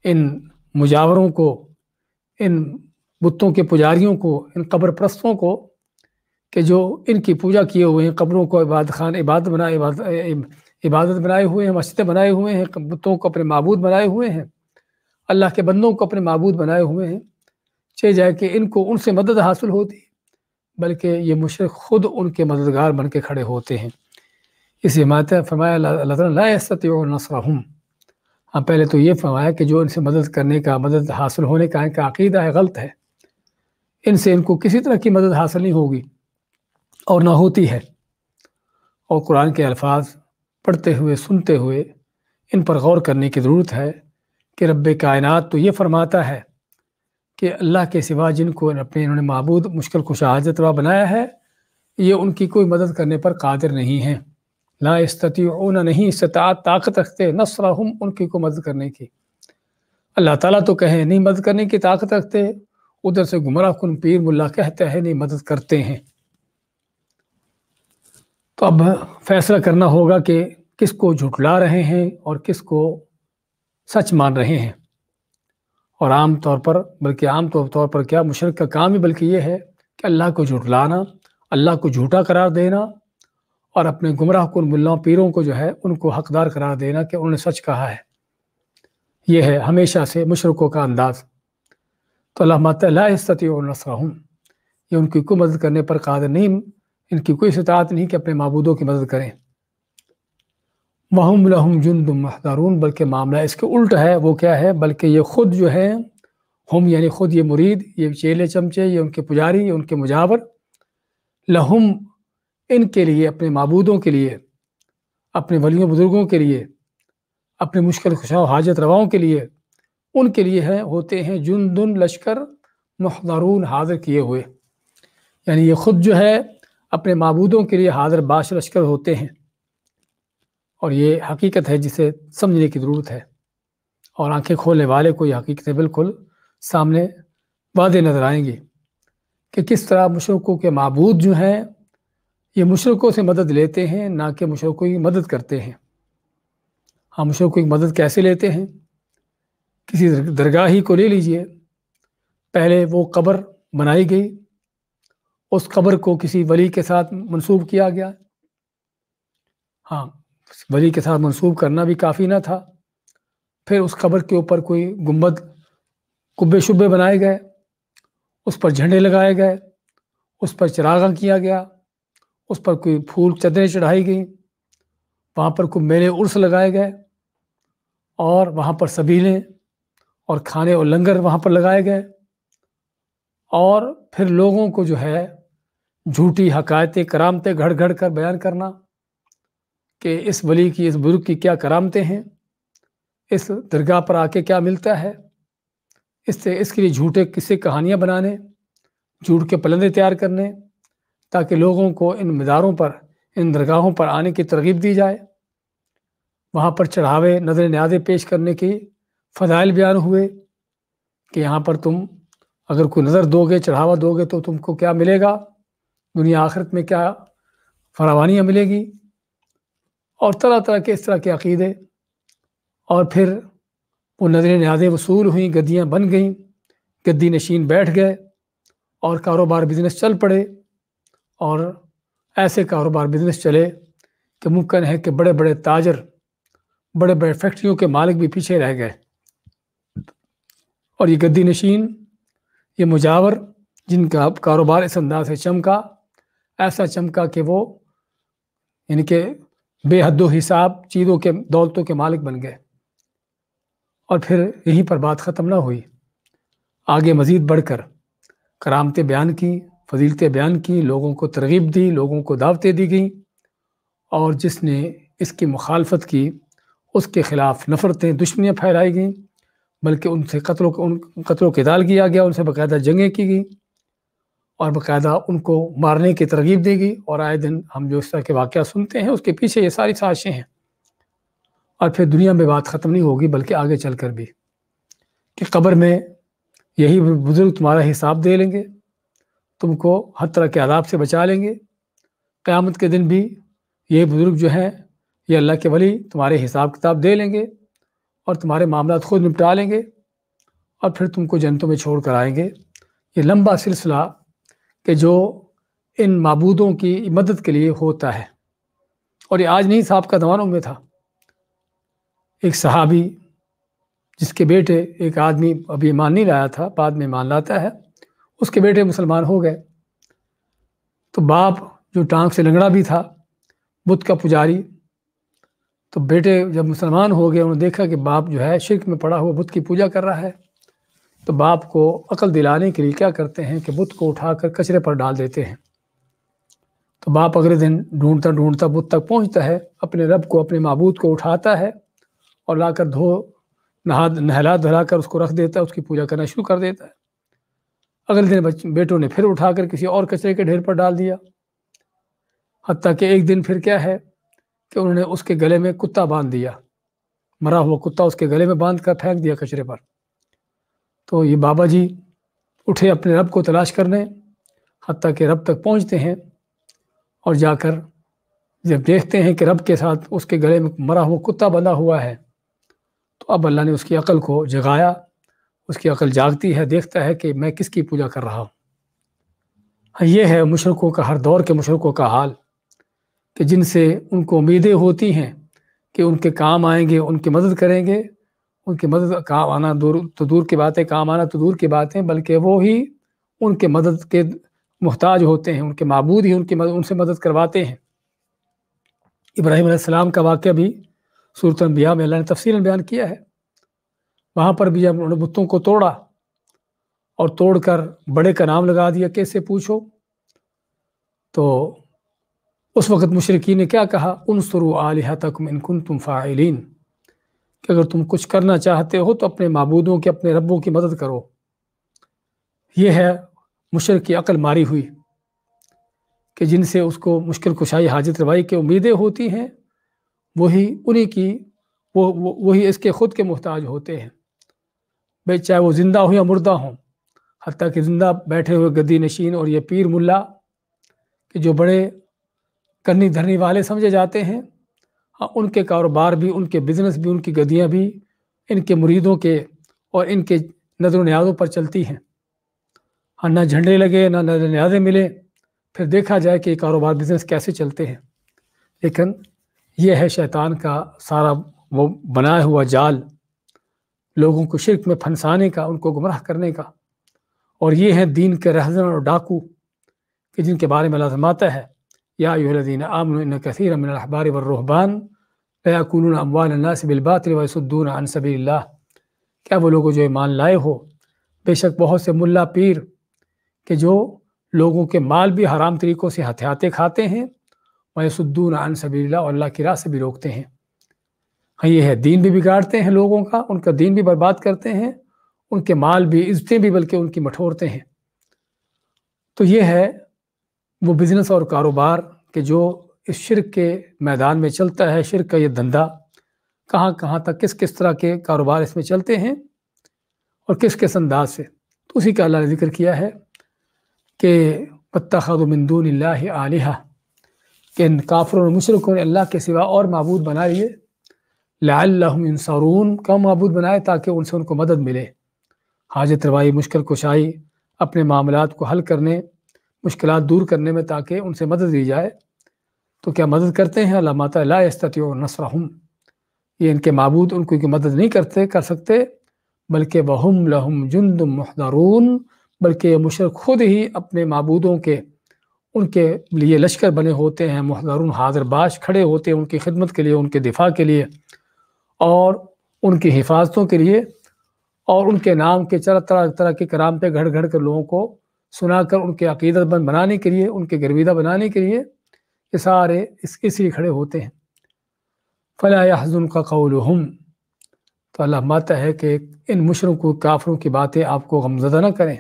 ان مجاوروں کو، ان بتوں کے پجاریوں کو، ان قبر پرستوں کو کہ جو ان کی پوجا کیے ہوئے ہیں، قبروں کو عبادت بنائے ہوئے ہیں، مسجدیں بنائے ہوئے ہیں، بتوں کو اپنے معبود بنائے ہوئے ہیں، اللہ کے بندوں کو اپنے معبود بنائے ہوئے ہیں، چاہے جائے کہ ان کو ان سے مدد حاصل ہوتی، بلکہ یہ مشرک خود ان کے مددگار بن کے کھڑے ہوتے ہیں۔ اس حمایت فرمایا اللہ تعالیٰ لا یستطیعون نصرہم، ہاں پہلے تو یہ فرمایا کہ جو ان سے مدد کرنے کا، مدد حاصل ہونے کا ان کا عقیدہ ہے غلط ہے، ان سے ان کو کسی طرح کی مدد حاصل نہیں ہوگی اور نہ ہوتی ہے۔ اور قرآن کے الفاظ پڑھتے ہوئے، سنتے ہوئے ان پر غور کرنے کی ضرورت ہے کہ رب کائنات تو یہ فرماتا ہے کہ اللہ کے سوا جن کو انہوں نے معبود مشکل کشا حاجت روا بنایا ہے، یہ ان کی کوئی مدد کرنے پر قادر نہیں ہیں۔ لا یستطیعون، نہیں استطاعت، طاقت رکھتے، نصرہم، ان کی کو مدد کرنے کی۔ اللہ تعالیٰ تو کہیں نہیں مدد کرنے کی طاقت رکھتے، ادھر سے گمراہ کن پیر ملا کہتا ہے نہیں مدد کرتے ہیں۔ تو اب فیصلہ کرنا ہوگا کہ کس کو جھٹلا رہے ہیں اور کس کو سچ مان رہے ہیں۔ اور عام طور پر کیا مشرک کا کام ہی بلکہ یہ ہے کہ اللہ کو جھٹلانا، اللہ کو جھوٹا قرار دینا، اور اپنے گمراہ کن ملاؤں پیروں کو جو ہے ان کو حقدار قرار دینا کہ انہوں نے سچ کہا ہے۔ یہ ہے ہمیشہ سے مشرکوں کا انداز۔ تو اللہ ماتا لا یستطیعون نصرہم، یہ ان کی کوئی مدد کرنے پر قادر نہیں، ان کی کوئی استطاعت نہیں کہ اپنے معبودوں کی مدد کریں۔ وَهُمْ لَهُمْ جُنْدٌ مُحْضَرُونَ، بلکہ معاملہ اس کے الٹ ہے۔ وہ کیا ہے؟ بلکہ یہ خود جو ہے، ہم یعنی خود یہ مرید، یہ چیلے چمچے، یہ ان کے پجاری، یہ ان کے مجاور، لہم، ان کے لیے، اپنے معبودوں کے لیے، اپنے ولیوں بزرگوں کے لیے، اپنے مشکل کشا و حاجت رواؤں کے لیے، ان کے لیے ہوتے ہیں جندن، لشکر، محضرون، حاضر کیے ہوئے۔ یعنی یہ خود جو ہے اپنے معبودوں کے لیے حاضر باش لشکر ہوتے ہیں، اور یہ حقیقت ہے جسے سمجھنے کی ضرورت ہے، اور آنکھیں کھولنے والے کو یہ حقیقتیں بالکل سامنے واضح نظر آئیں گی کہ کس طرح مشرکوں کے معبود جو ہیں یہ مشرکوں سے مدد لیتے ہیں، نہ کہ مشرکوں کی مدد کرتے ہیں۔ ہم مشرکوں کی مدد کیسے لیتے ہیں؟ کسی درگاہ ہی کو لے لیجئے، پہلے وہ قبر بنائی گئی، اس قبر کو کسی ولی کے ساتھ منسوب کیا گیا، ہاں ولی کے ساتھ منسوب کرنا بھی کافی نہ تھا، پھر اس قبر کے اوپر کوئی گنبد، کبے شبے بنائے گئے، اس پر جھنڈے لگائے گئے، اس پر چراغاں کیا گیا، اس پر کوئی پھول چادریں چڑھائی گئیں، وہاں پر کوئی میلے عرس لگائے گئے، اور وہاں پر سبیلیں اور کھانے اور لنگر وہاں پر لگائے گئے، اور پھر لوگوں کو جو ہے جھوٹی حکایتیں، کرامتیں گھڑ گھڑ کر بیان کرنا کہ اس ولی کی، اس بزرگ کی کیا کرامتیں ہیں، اس درگاہ پر آ کے کیا ملتا ہے، اس کے لیے جھوٹے قصے کہانیاں بنانے، جھوٹ کے پلندے تیار کرنے، تاکہ لوگوں کو ان مزاروں پر، ان درگاہوں پر آنے کی ترغیب دی جائے۔ وہاں پر چڑھاوے، نظر نیازیں پیش کرنے کی فضائل بیان ہوئے کہ یہاں پر تم اگر کوئی نظر دو گے، چڑھاوا دو گے، تو تم کو کیا ملے گا، دنیا آخرت میں کیا فراوانیاں ملے گی، اور طرح طرح کے اس طرح کے عقیدے۔ اور پھر وہ نظر نیازیں وصول ہوئیں، گدیاں بن گئیں، گدی نشین بیٹھ گئے، اور کاروبار بزنس چل پڑے، اور ایسے کاروبار بزنس چلے کہ ممکن ہے کہ بڑے بڑے تاجر، بڑے بڑے فیکٹریوں کے مالک بھی پیچھے رہ گئے، اور یہ گدی نشین، یہ مجاور، جن کا کاروبار اس انداز سے چمکا، ایسا چمکا کہ وہ یعنی کہ بے حد و حساب چیزوں کے، دولتوں کے مالک بن گئے۔ اور پھر یہیں پر بات ختم نہ ہوئی، آگے مزید بڑھ کر کرامتیں بیان کی، فضیلتیں بیان کی، لوگوں کو ترغیب دی، لوگوں کو دعوتیں دی گئیں، اور جس نے اس کی مخالفت کی اس کے خلاف نفرتیں، دشمنیاں پھیلائی گئیں، بلکہ ان سے قتل و قتال کیا گیا، ان سے باقاعدہ جنگیں کی گئیں، اور باقاعدہ ان کو مارنے کی ترغیب دی گئی۔ اور آئے دن ہم جو اس طرح کے واقعہ سنتے ہیں اس کے پیچھے یہ ساری سازشیں ہیں۔ اور پھر دنیا میں بات ختم نہیں ہوگی بلکہ آگے چل کر بھی، کہ قبر میں یہی بزرگ تمہارا حساب دے لیں گے، تم کو ہر طرح کے عذاب سے بچا لیں گے، قیامت کے دن بھی یہ بزرگ جو ہیں، یہ اللہ کے ولی تمہارے حساب کتاب دے لیں گے، اور تمہارے معاملات خود نپٹا لیں گے، اور پھر تم کو جنتوں میں چھوڑ کر آئیں گے۔ یہ لمبا سلسلہ کہ جو ان معبودوں کی مدد کے لیے ہوتا ہے، اور یہ آج نہیں، صاحب کا زمانوں میں تھا۔ ایک صحابی جس کے بیٹے، ایک آدمی ابھی ایمان نہیں لایا تھا، بعد میں ایمان لاتا ہے، اس کے بیٹے مسلمان ہو گئے، تو باپ جو ٹانگ سے لنگڑا بھی تھا، بت کا پجاری، تو بیٹے جب مسلمان ہو گئے، انہوں نے دیکھا کہ باپ جو ہے شرک میں پڑا ہوا بت کی پوجا کر رہا ہے، تو باپ کو عقل دلانے کے لیے کیا کرتے ہیں کہ بت کو اٹھا کر کچرے پر ڈال دیتے ہیں۔ تو باپ اگلے دن ڈھونڈتا ڈھونڈتا بت تک پہنچتا ہے، اپنے رب کو، اپنے معبود کو اٹھاتا ہے اور لا کر نہلا دھلا کر اس کو رکھ دیتا ہے، اس کی پوجا کرنا شروع کر دیتا ہے۔ اگلے دن بیٹوں نے پھر اٹھا کر کسی اور کچرے کے ڈھیر پر ڈال دیا، حتیٰ کہ ایک دن پھر کیا ہے کہ انہوں نے اس کے گلے میں کتا باندھ دیا، مرا ہوا کتا اس کے گلے میں باندھ کر پھینک دیا کچرے پر۔ تو یہ بابا جی اٹھے اپنے رب کو تلاش کرنے، حتیٰ کہ رب تک پہنچتے ہیں، اور جا کر جب دیکھتے ہیں کہ رب کے ساتھ اس کے گلے میں مرا ہوا کتا بندھا ہوا ہے، تو اب اللہ نے اس کی عقل کو جگایا، اس کی عقل جاگتی ہے، دیکھتا ہے کہ میں کس کی پوجا کر رہا ہوں۔ یہ ہے مشرکوں کا، ہر دور کے مشرکوں کا حال، کہ جن سے ان کو امیدیں ہوتی ہیں کہ ان کے کام آئیں گے، ان کی مدد کریں گے، ان کی مدد کام آنا دور کی بات ہے، کام آنا تو دور کی بات ہے، بلکہ وہ ہی ان کے مدد کے محتاج ہوتے ہیں، ان کے معبود ہی ان سے مدد کرواتے ہیں۔ ابراہیم علیہ السلام کا واقعہ بھی سورۃ الانبیاء میں اللہ نے تفصیلاً بیان کیا ہے۔ وہاں پر بھی جب انہوں نے بتوں کو توڑا اور توڑ کر بڑے کا نام لگا دیا، کیسے پوچھو، تو اس وقت مشرکین نے کیا کہا، انصروا آلہتکم ان کنتم فاعلین، کہ اگر تم کچھ کرنا چاہتے ہو تو اپنے معبودوں کے، اپنے ربوں کی مدد کرو۔ یہ ہے مشرک کی عقل ماری ہوئی، کہ جن سے اس کو مشکل کشائی، حاجت روائی کی امیدیں ہوتی ہیں، وہی اس کے خود کے محتاج ہوتے ہیں، بھائی چاہے وہ زندہ ہو یا مردہ ہوں۔ حتیٰ کہ زندہ بیٹھے ہوئے گدی نشین اور یہ پیر ملا، کہ جو بڑے کرنی دھرنی والے سمجھے جاتے ہیں، ان کے کاروبار بھی، ان کے بزنس بھی، ان کی گدیاں بھی ان کے مریدوں کے اور ان کے نظر و نیازوں پر چلتی ہیں۔ نہ جھنڈے لگے، نہ نظر نیازیں ملے، پھر دیکھا جائے کہ یہ کاروبار بزنس کیسے چلتے ہیں۔ لیکن یہ ہے شیطان کا سارا وہ بنایا ہوا جال، لوگوں کو شرک میں پھنسانے کا، ان کو گمراہ کرنے کا۔ اور یہ ہیں دین کے رہزن اور ڈاکو، کہ جن کے بارے میں اللہ فرماتا ہے، یا ایھا الذین آمنوا ان کثیرا من الاحبار والرہبان لیأکلون اموال الناس بالباطل ویصدون عن سبیل اللہ، کیا وہ لوگ جو ایمان لائے ہو، بے شک بہت سے ملا پیر کہ جو لوگوں کے مال بھی حرام طریقوں سے ہتھیاتے کھاتے ہیں، ویصدون عن سبیل اللہ، اور اللہ کی راہ سے بھی روکتے ہیں۔ یہ ہے دین بھی بگاڑتے ہیں لوگوں کا، ان کا دین بھی برباد کرتے ہیں، ان کے مال بھی، عزتیں بھی بلکہ ان کی مٹھورتے ہیں۔ تو یہ ہے وہ بزنس اور کاروبار کہ جو اس شرک کے میدان میں چلتا ہے، شرک کا یہ دھندا کہاں کہاں تک، کس کس طرح کے کاروبار اس میں چلتے ہیں اور کس کس انداز سے۔ تو اسی کا اللہ نے ذکر کیا ہے کہ واتخذوا من دون اللہ آلہہ، کہ ان کافروں اور مشرکوں نے اللہ کے سوا اور معبود بنا لیے، لعلہم ینصرون، کم معبود بنائے تاکہ ان سے ان کو مدد ملے، حاجت روائی، مشکل کشائی، اپنے معاملات کو حل کرنے، مشکلات دور کرنے میں تاکہ ان سے مدد دی جائے۔ تو کیا مدد کرتے ہیں؟ اللہ ماتا لا یستطیعون نصرہم، یہ ان کے معبود ان کی مدد نہیں کر سکتے، بلکہ وہم لہم جند محضرون، بلکہ یہ مشرک خود ہی اپنے معبودوں کے، ان کے لیے لشکر بنے ہوتے ہیں، محضرون حاضر باش کھڑے ہوتے ہیں ان کی خدمت کے لیے، ان کے دفاع کے لیے اور ان کی حفاظتوں کے لیے، اور ان کے نام کے طرح طرح کے کرامتیں گھڑ گھڑ کر لوگوں کو سنا کر ان کے عقیدت مند بنانے کے لیے، ان کے گرویدہ بنانے کے لیے، یہ سارے اس لیے کھڑے ہوتے ہیں۔ فلا يحزنك قولهم، تو اللہ ماتا ہے کہ ان مشرکوں کافروں کی باتیں آپ کو غمزدہ نہ کریں،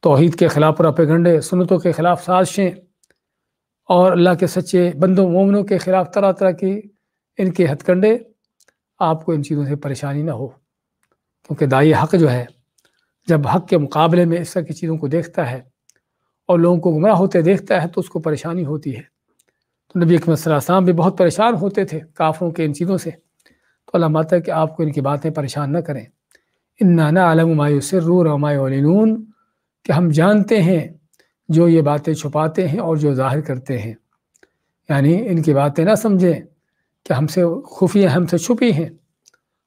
توحید کے خلاف پراپیگنڈے، سنتوں کے خلاف سازشیں، اور اللہ کے سچے بندوں مومنوں کے خلاف طرح طرح کی ان کے ہتھ کنڈے، آپ کو ان چیزوں سے پریشانی نہ ہو، کیونکہ داعی حق جو ہے جب حق کے مقابلے میں اس طرح کی چیزوں کو دیکھتا ہے اور لوگوں کو گمراہ ہوتے دیکھتا ہے تو اس کو پریشانی ہوتی ہے۔ تو نبی اکرم صلی اللہ علیہ وسلم بھی بہت پریشان ہوتے تھے کافروں کے ان چیزوں سے، تو اللہ ماتا ہے کہ آپ کو ان کی باتیں پریشان نہ کریں۔ انا نعلم ما یسرون وما یعلنون، کہ ہم جانتے ہیں جو یہ باتیں چھپاتے ہیں اور جو ظاہر کرتے ہیں، یعنی ان کی باتیں نہ سمجھیں کہ ہم سے خفیہ، ہم سے چھپی ہیں،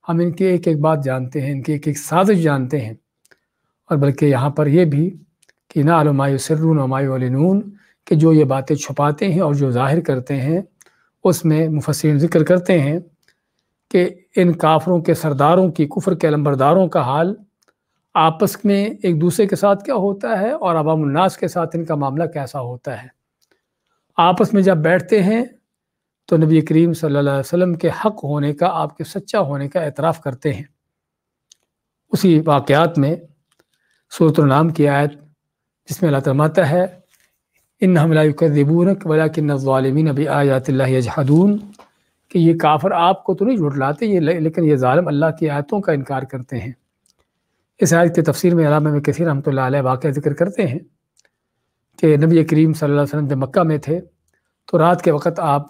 ہم ان کی ایک ایک بات جانتے ہیں، ان کی ایک ایک سازش جانتے ہیں، اور بلکہ یہاں پر یہ بھی کہ نعلم ما یسرون وما یعلنون، کہ جو یہ باتیں چھپاتے ہیں اور جو ظاہر کرتے ہیں، اس میں مفسرین ذکر کرتے ہیں کہ ان کافروں کے سرداروں کی، کفر کے علمبرداروں کا حال آپس میں ایک دوسرے کے ساتھ کیا ہوتا ہے اور عوام الناس کے ساتھ ان کا معاملہ کیسا ہوتا ہے۔ آپس میں جب بیٹھتے ہیں تو نبی کریم صلی اللہ علیہ وسلم کے حق ہونے کا، آپ کے سچا ہونے کا اعتراف کرتے ہیں۔ اسی واقعات میں سورۃ الانعام کی آیت جس میں اللہ فرماتا ہے انہم لا یکذبونک ولکن الظالمین بآیات اللہ یجحدون، کہ یہ کافر آپ کو تو نہیں جھٹلاتے، لیکن یہ ظالم اللہ کی آیتوں کا انکار کرتے ہیں۔ اس آیت کی تفسیر میں علامہ ابن کثیر رحمۃ اللہ علیہ واقعہ ذکر کرتے ہیں کہ نبی کریم صلی اللہ علیہ وسلم جب مکہ میں تھے تو رات کے وقت آپ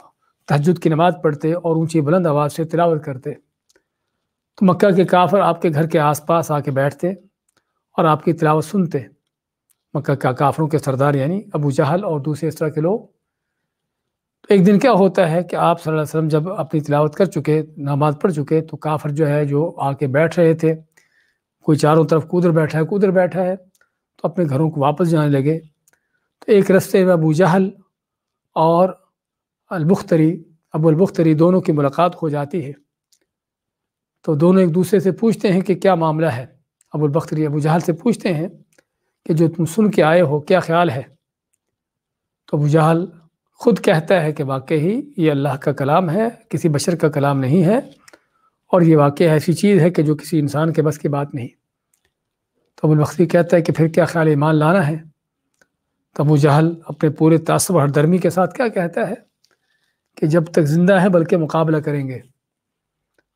تہجد کی نماز پڑھتے اور اونچی بلند آواز سے تلاوت کرتے، تو مکہ کے کافر آپ کے گھر کے آس پاس آ کے بیٹھتے اور آپ کی تلاوت سنتے، مکہ کا کافروں کے سردار یعنی ابو جہل اور دوسرے اس طرح کے لوگ۔ تو ایک دن کیا ہوتا ہے کہ آپ صلی اللہ علیہ وسلم جب اپنی تلاوت کر چکے، نماز پڑھ چکے، تو کافر جو ہے جو آ کے بیٹھ رہے تھے، کوئی چاروں طرف کودر بیٹھا ہے تو اپنے گھروں کو واپس جانے لگے۔ تو ایک رستے میں ابو جہل اور ابو البختری دونوں کی ملاقات ہو جاتی ہے، تو دونوں ایک دوسرے سے پوچھتے ہیں کہ کیا معاملہ ہے۔ ابو البختری ابو جہل سے پوچھتے ہیں کہ جو تم سن کے آئے ہو کیا خیال ہے؟ تو ابو جہل خود کہتا ہے کہ واقعی یہ اللہ کا کلام ہے، کسی بشر کا کلام نہیں ہے، اور یہ واقعہ ایسی چیز ہے کہ جو کسی انسان کے بس کی بات نہیں۔ تو ابو البختری کہتا ہے کہ پھر کیا خیال ایمان لانا ہے؟ تو ابو جہل اپنے پورے تعصب و ہردرمی کے ساتھ کیا کہتا ہے کہ جب تک زندہ ہے بلکہ مقابلہ کریں گے۔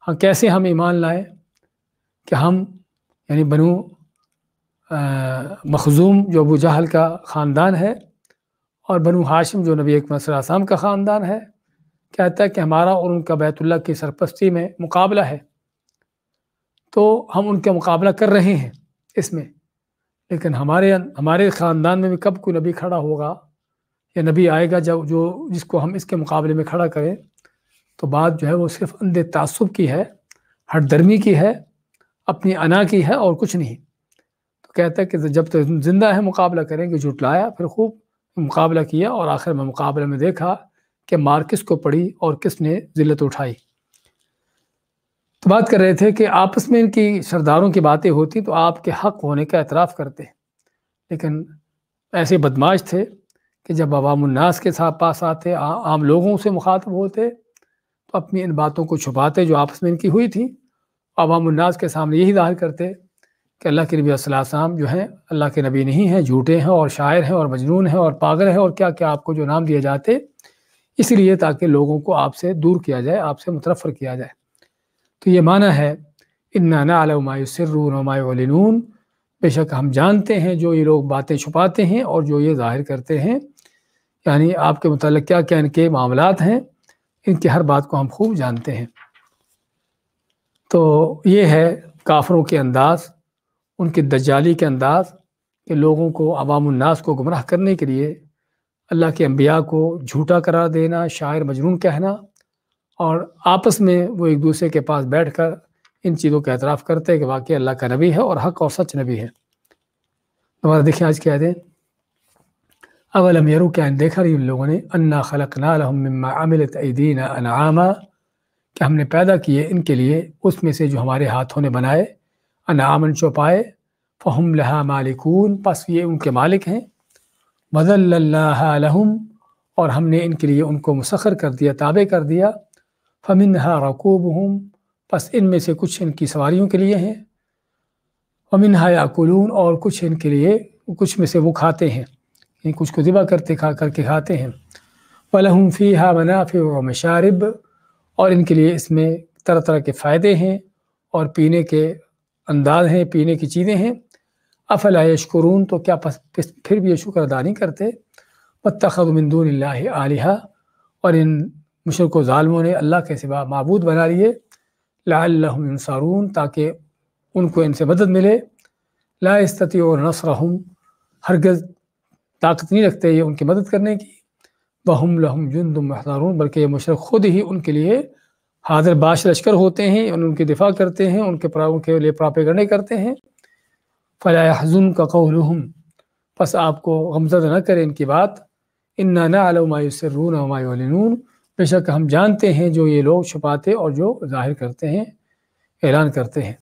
ہاں، کیسے ہم ایمان لائیں کہ ہم یعنی بنو مخزوم جو ابو جہل کا خاندان ہے اور بنو ہاشم جو نبی اکرم صلی اللہ علیہ وسلم کا خاندان ہے، کہتا ہے کہ ہمارا اور ان کا بیت اللہ کی سرپرستی میں مقابلہ ہے، تو ہم ان کا مقابلہ کر رہے ہیں اس میں، لیکن ہمارے خاندان میں بھی کب کوئی نبی کھڑا ہوگا یا نبی آئے گا جس کو ہم اس کے مقابلے میں کھڑا کریں؟ تو بات جو ہے وہ صرف اندھے تعصب کی ہے، ہٹ درمی کی ہے، اپنی انا کی ہے اور کچھ نہیں۔ تو کہتا ہے کہ جب تک زندہ ہے مقابلہ کریں گے۔ جھٹلایا، پھر خوب مقابلہ کیا اور آخر میں مقابلے میں دیکھا کہ مار کس کو پڑی اور کس نے ذلت اٹھائی۔ تو بات کر رہے تھے کہ آپس میں ان کی سرداروں کی باتیں ہوتی تو آپ کے حق ہونے کا اعتراف کرتے، لیکن ایسے بدماش تھے کہ جب عوام الناس کے ساتھ پاس آتے، عام لوگوں سے مخاطب ہوتے، تو اپنی ان باتوں کو چھپاتے جو آپس میں ان کی ہوئی تھی، عوام الناس کے سامنے یہی ظاہر کرتے کہ اللہ کے نبی صلی اللہ علیہ وسلم جو ہیں اللہ کے نبی نہیں ہیں، جھوٹے ہیں اور شاعر ہیں اور مجنون ہیں اور پاگل ہیں اور کیا کیا آپ کو جو نام دیے جاتے، اس لیے تاکہ لوگوں کو آپ سے دور کیا جائے، آپ سے متنفر کیا جائے۔ تو یہ معنی ہے انا نعلم ما یسرون وما یعلنون، بے شک ہم جانتے ہیں جو یہ لوگ باتیں چھپاتے ہیں اور جو یہ ظاہر کرتے ہیں، یعنی آپ کے متعلق کیا کیا ان کے معاملات ہیں، ان کی ہر بات کو ہم خوب جانتے ہیں۔ تو یہ ہے کافروں کے انداز، ان کی دجالی کے انداز، کہ لوگوں کو، عوام الناس کو گمراہ کرنے کے لیے اللہ کے انبیاء کو جھوٹا قرار دینا، شاعر مجنون کہنا، اور آپس میں وہ ایک دوسرے کے پاس بیٹھ کر ان چیزوں کا اعتراف کرتے ہیں کہ واقعی اللہ کا نبی ہے اور حق اور سچ نبی ہے۔ ہمارا دیکھیں آج کیا دیں، اولم یرو، کیا دیکھا نہیں ان لوگوں نے، انا خلقنا لهم مما عملت ایدینا انعاما، کہ ہم نے پیدا کیے ان کے لیے اس میں سے جو ہمارے ہاتھوں نے بنائے، انعامن چوپائے، فہم لہا مالکون، پس یہ ان کے مالک ہیں، وذللناہا لہم، اور ہم نے ان کے لیے ان کو مسخر کر دیا، تابع کر دیا، فمنہا رکوبہم، پس ان میں سے کچھ ان کی سواریوں کے لیے ہیں، ومنہا یاکلون، اور کچھ ان کے لیے، کچھ میں سے وہ کھاتے ہیں، یعنی کچھ کو ذبح کر کے کھاتے ہیں، وَلَهُمْ فِيهَا مَنَافِعُ وَمَشَارِبُ، اور ان کے لیے اس میں طرح طرح کے فائدے ہیں اور پینے کے انداز ہیں، پینے کی چیزیں ہیں، افلا یشکرون، تو کیا پھر بھی یہ شکر ادا نہیں کرتے، واتخذوا من دون اللہ آلہہ، اور ان مشرک و ظالموں نے اللہ کے سوا معبود بنا لیے، لعلہم ینصرون، تاکہ ان کو ان سے مدد ملے، لا یستطیعون نصرہم، ہرگز طاقت نہیں رکھتے یہ ان کی مدد کرنے کی، وہم لہم جند محضرون، بلکہ یہ مشرک خود ہی ان کے لیے حاضر باش لشکر ہوتے ہیں، ان کے دفاع کرتے ہیں، ان کے لیے پراپیگنڈے کرتے ہیں۔ فلا يحزنك قولهم، پس آپ کو غمزدہ نہ کرے ان کی بات۔ انا نعلم ما يسرون وما يعلنون، بے شک ہم جانتے ہیں جو یہ لوگ چھپاتے اور جو ظاہر کرتے ہیں، اعلان کرتے ہیں۔